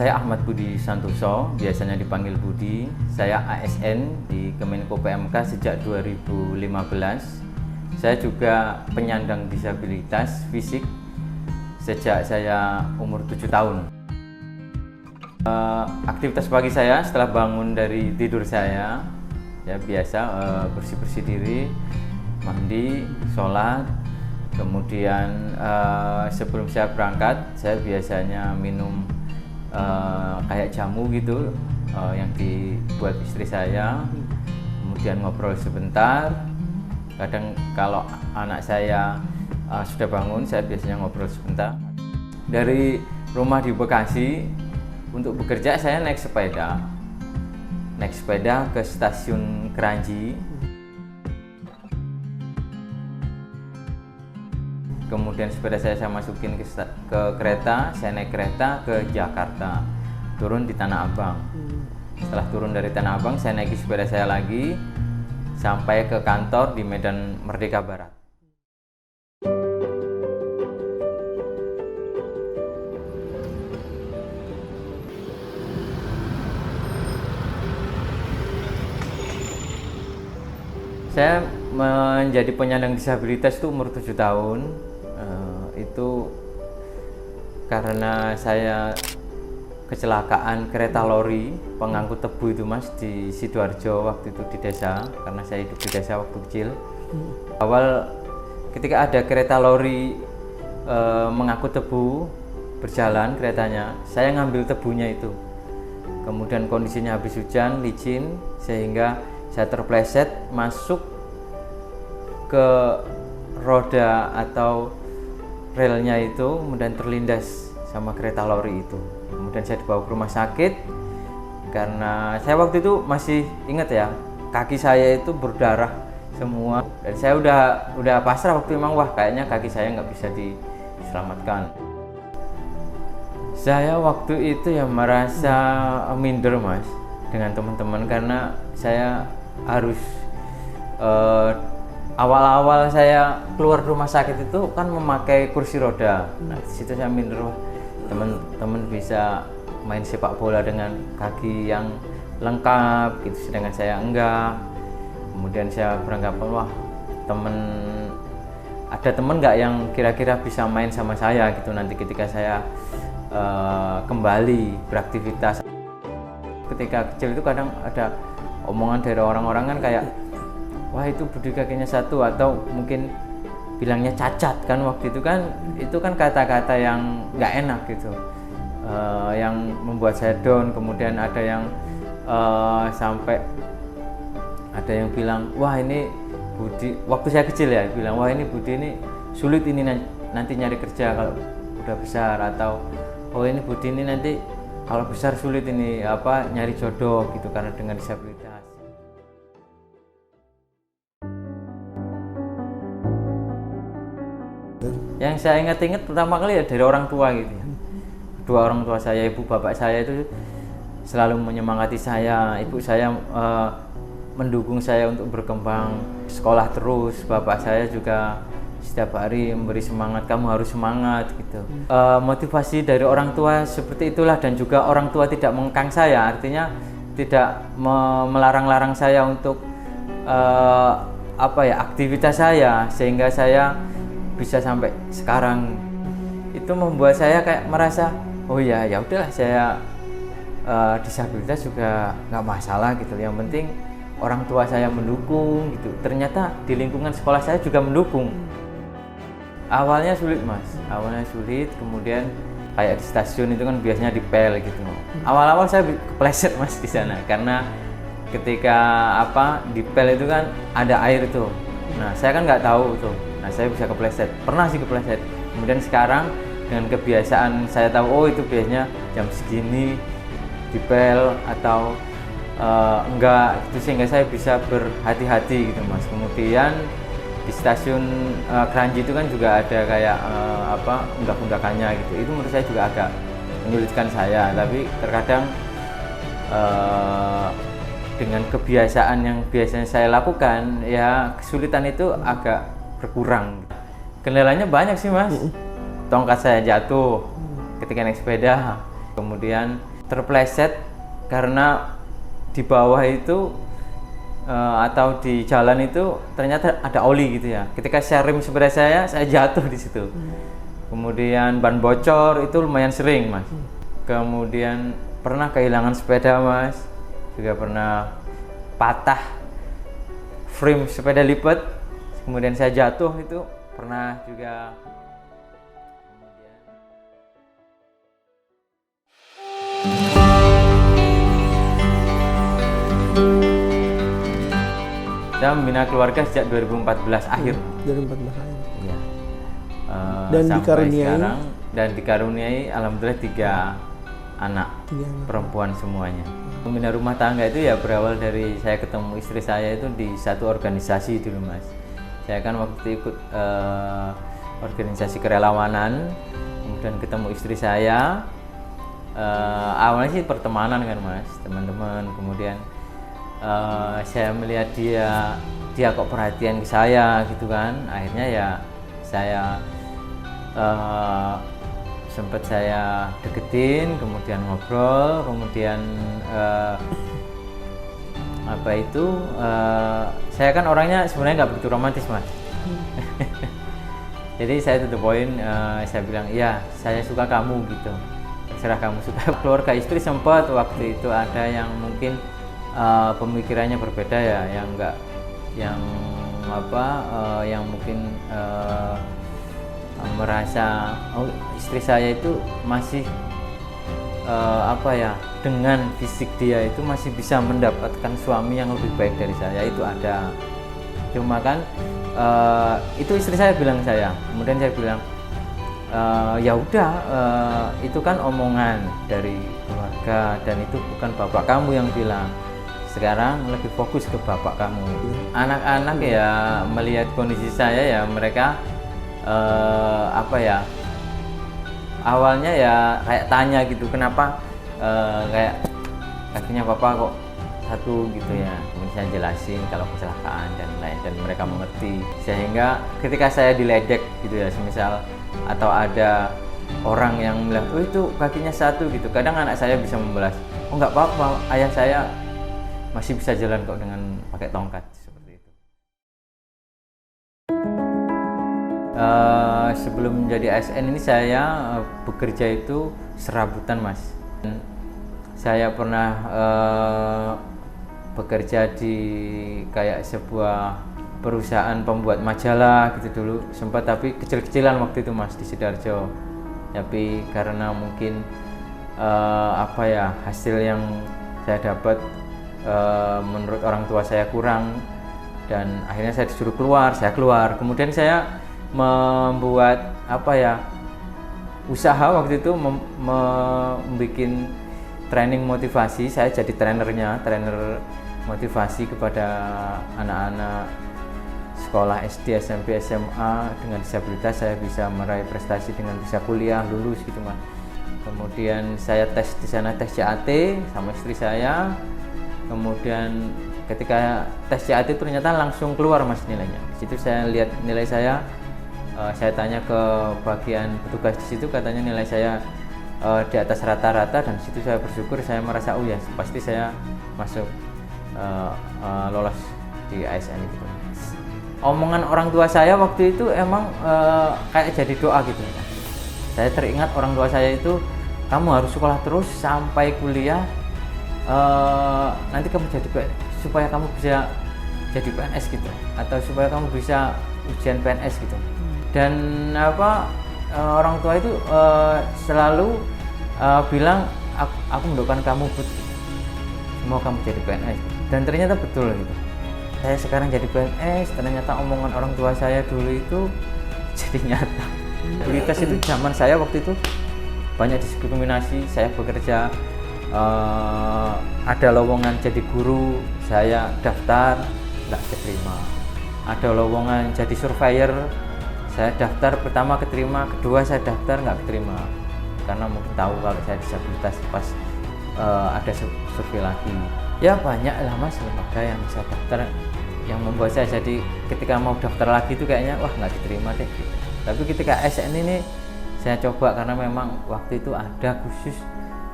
Saya Ahmad Budi Santoso, biasanya dipanggil Budi. Saya ASN di Kemenko PMK sejak 2015. Saya juga penyandang disabilitas fisik sejak saya umur 7 tahun. Aktivitas pagi saya setelah bangun dari tidur saya, ya biasa bersih-bersih diri, mandi, sholat. Kemudian sebelum saya berangkat, saya biasanya minum kayak jamu gitu yang dibuat istri saya. Kemudian ngobrol sebentar. Kadang kalau anak saya sudah bangun, saya biasanya ngobrol sebentar. Dari rumah di Bekasi untuk bekerja saya naik sepeda ke stasiun Kranji. Kemudian sepeda saya masukin ke kereta, saya naik kereta ke Jakarta, turun di Tanah Abang. Setelah turun dari Tanah Abang, saya naik sepeda saya lagi sampai ke kantor di Medan Merdeka Barat. Saya menjadi penyandang disabilitas itu umur 7 tahun. Itu karena saya kecelakaan kereta lori pengangkut tebu itu Mas di Sidoarjo waktu itu di desa, karena saya hidup di desa waktu kecil. Awal ketika ada kereta lori mengangkut tebu berjalan keretanya, saya ngambil tebunya itu. Kemudian kondisinya habis hujan, licin, sehingga saya terpleset masuk ke roda atau relnya itu, kemudian terlindas sama kereta lori itu. Kemudian saya dibawa ke rumah sakit karena saya waktu itu masih ingat ya, kaki saya itu berdarah semua dan saya udah pasrah waktu itu, memang wah kayaknya kaki saya nggak bisa diselamatkan. Saya waktu itu ya merasa minder Mas dengan teman-teman, karena saya harus awal-awal saya keluar rumah sakit itu kan memakai kursi roda. Nah, di situ saya minder, teman-teman bisa main sepak bola dengan kaki yang lengkap gitu, sedangkan saya enggak. Kemudian saya beranggapan, wah ada teman nggak yang kira-kira bisa main sama saya gitu nanti ketika saya kembali beraktivitas. Ketika kecil itu kadang ada omongan dari orang-orang kan kayak, wah itu Budi kakinya satu, atau mungkin bilangnya cacat kan waktu itu kan kata-kata yang nggak enak gitu, yang membuat saya down. Kemudian ada yang sampai ada yang bilang, wah ini Budi, waktu saya kecil ya, bilang wah ini Budi ini sulit ini nanti nyari kerja kalau udah besar, atau oh ini Budi ini nanti kalau besar sulit ini nyari jodoh gitu karena dengan disabilitas. Yang saya ingat pertama kali ya dari orang tua gitu ya. Kedua orang tua saya, ibu bapak saya itu selalu menyemangati saya. Ibu saya mendukung saya untuk berkembang sekolah terus. Bapak saya juga setiap hari memberi semangat, kamu harus semangat gitu. Motivasi dari orang tua seperti itulah, dan juga orang tua tidak mengekang saya, artinya tidak melarang-larang saya untuk aktivitas saya, sehingga saya bisa sampai sekarang. Itu membuat saya kayak merasa, oh ya udahlah, saya disabilitas juga nggak masalah gitu, yang penting orang tua saya mendukung gitu. Ternyata di lingkungan sekolah saya juga mendukung. Awalnya sulit Mas, kemudian kayak di stasiun itu kan biasanya dipel gitu. Awal-awal saya kepleset Mas di sana, karena ketika dipel itu kan ada air tuh. Nah saya kan nggak tahu tuh, nah saya bisa kepleset, pernah sih kepleset. Kemudian sekarang dengan kebiasaan saya tahu, oh itu biasanya jam segini dipel atau enggak, itu sehingga saya bisa berhati-hati gitu Mas. Kemudian di stasiun Kranji itu kan juga ada kayak undak-undakannya gitu. Itu menurut saya juga agak menyulitkan saya, tapi terkadang dengan kebiasaan yang biasanya saya lakukan, ya kesulitan itu agak berkurang. Kendalanya banyak sih Mas. Tongkat saya jatuh ketika naik sepeda, kemudian terpleset karena di bawah itu atau di jalan itu ternyata ada oli gitu ya. Ketika saya rem sepeda saya jatuh di situ. Kemudian ban bocor itu lumayan sering, Mas. Kemudian pernah kehilangan sepeda, Mas. Juga pernah patah frame sepeda lipat. Kemudian saya jatuh itu pernah juga. Saya membina keluarga sejak 2014 akhir. 2014 akhir. Iya. Dan sampai dikaruniai sekarang dan dikaruniai alhamdulillah 3 anak perempuan semuanya. Membina rumah tangga itu ya berawal dari saya ketemu istri saya itu di satu organisasi dulu, Mas. Saya kan waktu itu ikut organisasi kerelawanan, kemudian ketemu istri saya. Awalnya sih pertemanan kan, Mas, teman-teman. Kemudian saya melihat dia kok perhatian ke saya gitu kan. Akhirnya ya saya sempat saya deketin, kemudian ngobrol, kemudian saya kan orangnya sebenarnya nggak begitu romantis, Mas. Jadi saya to the point, saya bilang iya saya suka kamu gitu, terserah kamu suka. Keluarga istri sempat waktu itu ada yang mungkin pemikirannya berbeda ya, yang mungkin merasa istri saya itu masih dengan fisik dia itu masih bisa mendapatkan suami yang lebih baik dari saya, itu ada. Cuma kan itu istri saya bilang saya, kemudian saya bilang ya udah, itu kan omongan dari keluarga dan itu bukan bapak kamu yang bilang. Sekarang lebih fokus ke bapak kamu. Anak-anak ya melihat kondisi saya ya mereka awalnya ya kayak tanya gitu, kenapa kayak kakinya papa kok satu gitu ya. Kemudian saya jelasin kalau kecelakaan dan lain, dan mereka mengerti. Sehingga ketika saya diledek gitu ya, semisal atau ada orang yang bilang, oh itu kakinya satu gitu, kadang anak saya bisa membalas, oh nggak apa-apa, ayah saya masih bisa jalan kok dengan pakai tongkat, seperti itu. Sebelum menjadi ASN ini saya bekerja itu serabutan, Mas. Saya pernah bekerja di kayak sebuah perusahaan pembuat majalah gitu dulu, sempat, tapi kecil-kecilan waktu itu, Mas, di Sidoarjo. Tapi karena mungkin hasil yang saya dapat menurut orang tua saya kurang, dan akhirnya saya disuruh keluar, saya keluar. Kemudian saya membuat usaha waktu itu, membuat training motivasi. Saya jadi trainer motivasi kepada anak-anak sekolah SD, SMP, SMA dengan disabilitas. Saya bisa meraih prestasi dengan bisa kuliah, lulus gitu, Mas. Kemudian saya tes di sana, tes CAT sama istri saya. Kemudian ketika tes CAT ternyata langsung keluar, Mas, nilainya. Di situ saya lihat nilai saya, saya tanya ke bagian petugas di situ, katanya nilai saya di atas rata-rata, dan di situ saya bersyukur, saya merasa oh ya pasti saya masuk lolos di ASN itu. Omongan orang tua saya waktu itu emang kayak jadi doa gitu. Saya teringat orang tua saya itu, kamu harus sekolah terus sampai kuliah, nanti kamu jadi supaya kamu bisa jadi PNS gitu, atau supaya kamu bisa ujian PNS gitu. Dan orang tua itu selalu bilang, aku mendoakan kamu mau kamu jadi PNS, dan ternyata betul gitu. Saya sekarang jadi PNS, ternyata omongan orang tua saya dulu itu jadi nyata. Disabilitas itu zaman saya waktu itu banyak diskriminasi. Saya bekerja, ada lowongan jadi guru, saya daftar nggak keterima. Ada lowongan jadi surveyor, saya daftar, pertama keterima, kedua saya daftar nggak keterima karena mungkin tahu kalau saya disabilitas. Pas ada survei lagi, ya banyak lah, Mas, lembaga yang saya daftar yang membuat saya jadi ketika mau daftar lagi itu kayaknya wah nggak diterima deh gitu. Tapi ketika ASN ini saya coba, karena memang waktu itu ada khusus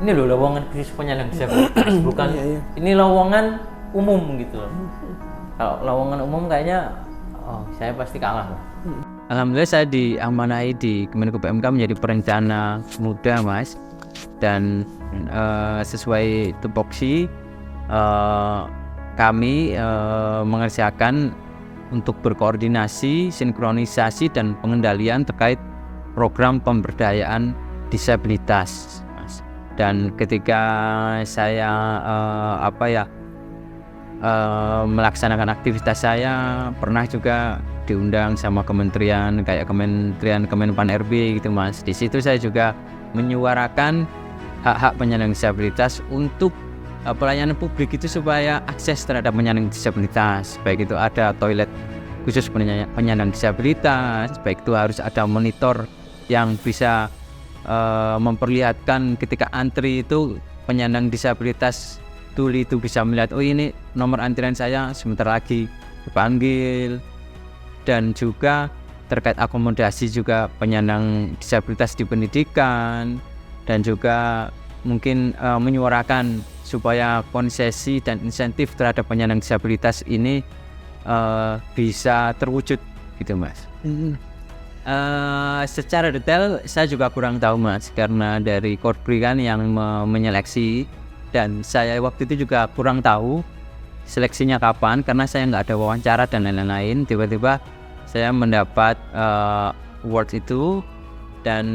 ini loh lowongan khusus penyandang disabilitas, bukan Iya, iya. ini lowongan umum gitu loh. Kalau lowongan umum kayaknya saya pasti kalah lah. Alhamdulillah saya diamanahi di Kemenko PMK menjadi perencana muda Mas, dan sesuai tupoksi kami mengerjakan untuk berkoordinasi, sinkronisasi dan pengendalian terkait program pemberdayaan disabilitas Mas. Dan ketika saya melaksanakan aktivitas saya pernah juga diundang sama kementerian kayak Kementerian Kemenpan RB gitu Mas. Di situ saya juga menyuarakan hak-hak penyandang disabilitas untuk pelayanan publik itu supaya akses terhadap penyandang disabilitas, baik itu ada toilet khusus penyandang disabilitas, baik itu harus ada monitor yang bisa memperlihatkan ketika antri itu penyandang disabilitas tuli itu bisa melihat, oh ini nomor antrian saya sebentar lagi dipanggil. Dan juga terkait akomodasi juga penyandang disabilitas di pendidikan, dan juga mungkin menyuarakan supaya konsesi dan insentif terhadap penyandang disabilitas ini bisa terwujud gitu Mas. Secara detail saya juga kurang tahu Mas, karena dari Korpri kan yang menyeleksi, dan saya waktu itu juga kurang tahu seleksinya kapan karena saya nggak ada wawancara dan lain-lain. Tiba-tiba saya mendapat award itu, dan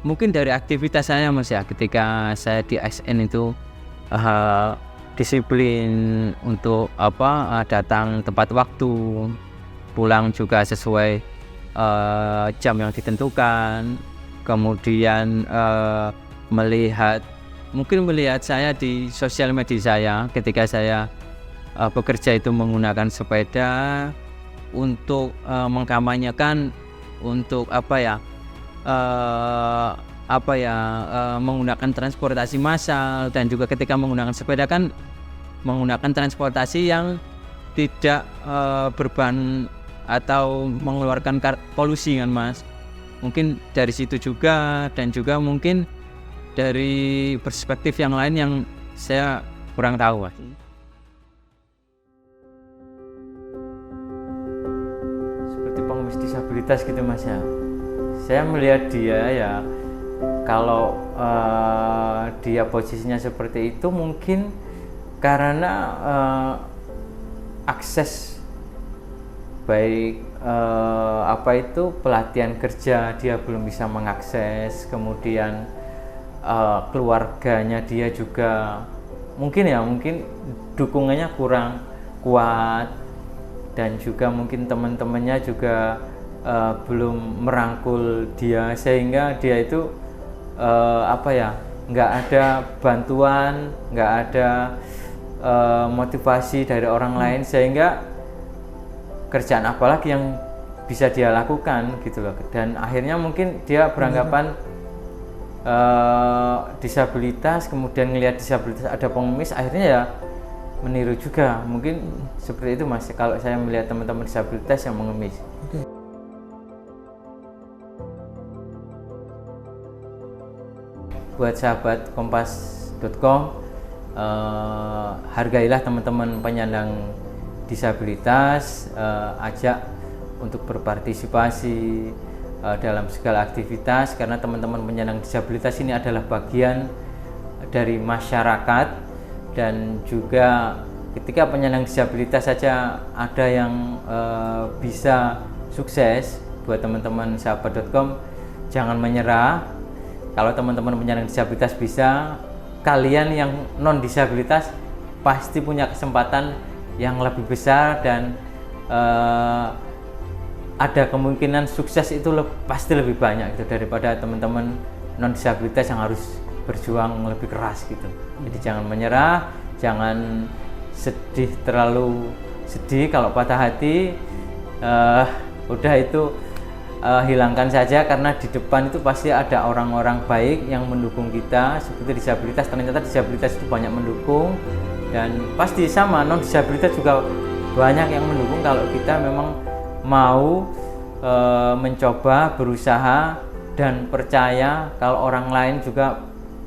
mungkin dari aktivitas saya Mas ya, ketika saya di ASN itu disiplin untuk datang tepat waktu, pulang juga sesuai jam yang ditentukan, kemudian melihat saya di sosial media saya ketika saya bekerja itu menggunakan sepeda untuk mengkampanyekan untuk menggunakan transportasi massal, dan juga ketika menggunakan sepeda kan menggunakan transportasi yang tidak berbahan atau mengeluarkan polusi kan Mas. Mungkin dari situ juga, dan juga mungkin dari perspektif yang lain yang saya kurang tahu Mas. Seperti pengemis disabilitas gitu Mas ya. Saya melihat dia ya, kalau dia posisinya seperti itu mungkin karena akses baik pelatihan kerja dia belum bisa mengakses, kemudian keluarganya dia juga mungkin dukungannya kurang kuat, dan juga mungkin teman-temannya juga belum merangkul dia, sehingga dia itu nggak ada bantuan, nggak ada motivasi dari orang lain, sehingga kerjaan apalagi yang bisa dia lakukan gitu loh. Dan akhirnya mungkin dia beranggapan disabilitas, kemudian ngelihat disabilitas ada pengemis, akhirnya ya meniru juga. Mungkin seperti itu Mas kalau saya melihat teman-teman disabilitas yang mengemis. Buat sahabat kompas.com, hargailah teman-teman penyandang disabilitas, ajak untuk berpartisipasi dalam segala aktivitas, karena teman-teman penyandang disabilitas ini adalah bagian dari masyarakat. Dan juga ketika penyandang disabilitas saja ada yang bisa sukses, buat teman-teman sahabat.com jangan menyerah. Kalau teman-teman penyandang disabilitas bisa, kalian yang non disabilitas pasti punya kesempatan yang lebih besar, dan ada kemungkinan sukses itu pasti lebih banyak gitu daripada teman-teman non disabilitas yang harus berjuang lebih keras gitu. Jadi jangan menyerah, jangan terlalu sedih kalau patah hati, udah itu hilangkan saja, karena di depan itu pasti ada orang-orang baik yang mendukung kita. Seperti disabilitas, ternyata disabilitas itu banyak mendukung, dan pasti sama non disabilitas juga banyak yang mendukung kalau kita memang mau mencoba, berusaha, dan percaya kalau orang lain juga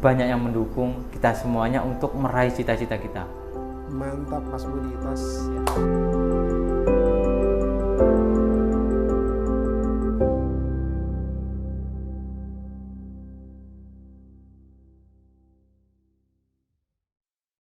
banyak yang mendukung kita semuanya untuk meraih cita-cita kita. Mantap Mas Budi, tas.